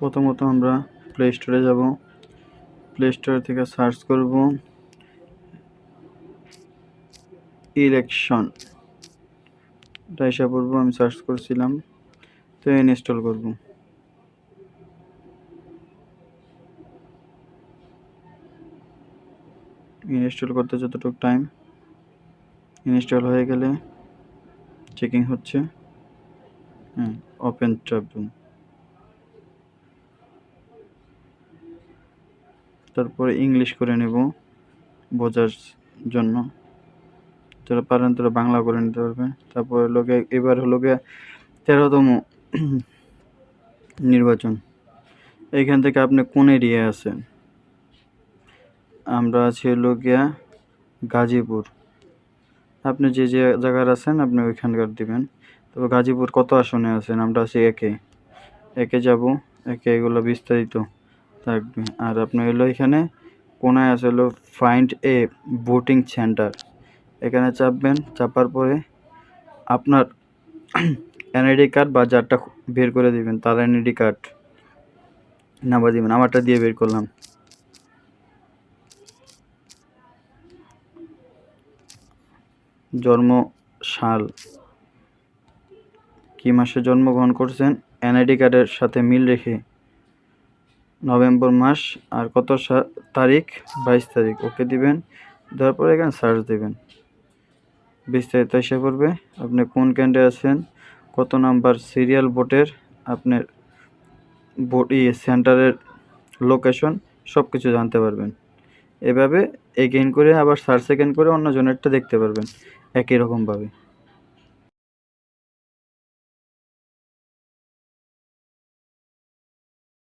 প্রথমত আমরা প্লে স্টোরে যাব, প্লে স্টোর থেকে সার্চ করব ইলেকশন, এটা এসে পড়বো। আমি সার্চ করছিলাম, তো ইনস্টল করব। ইনস্টল করতে যতটুকু টাইম, ইনস্টল হয়ে গেলে চেকিং হচ্ছে। ওপেন ট্যাব, তারপরে ইংলিশ করে নেব বোঝার জন্য। যারা পারেন তারা বাংলা করে নিতে পারবে। তারপরে এবার হলো গিয়ে 13তম নির্বাচন। এইখান থেকে আপনি কোন এরিয়ায় আছেন? আমরা আছি হলো গিয়া গাজীপুর। আপনি যে যে জায়গায় আছেন আপনি ওইখানকার দিবেন। তবে গাজীপুর কত আসনে আছেন? আমরা আছি একে যাব। একে এগুলো বিস্তারিত থাকবে। আর আপনি হলো এখানে কোনায় আছে হলো ফাইন্ড এ ভোটিং সেন্টার, এখানে চাপবেন। চাপার পরে আপনার এনআইডি কার্ড বা যারটা বের করে দিবেন তার এনআইডি কার্ড নাম্বার দিবেন। আমারটা দিয়ে বের করলাম। জন্ম সাল, কি মাসে জন্মগ্রহণ করছেন এনআইডি কার্ডের সাথে মিল রেখে নভেম্বর মাস, আর কত তারিখ? 22 তারিখ। ওকে দিবেন। দেওয়ার পরে এখানে সার্চ দিবেন, বিস্তারিত এসে পড়বে। আপনি কোন ক্যান্ডে আছেন, কত নাম্বার সিরিয়াল ভোটের, আপনার ভোট সেন্টারের লোকেশন সব কিছু জানতে পারবেন। এভাবে এগেইন করে আবার সার্চ সেকেন্ড করে অন্য জনেরটা দেখতে পারবেন একই রকমভাবে।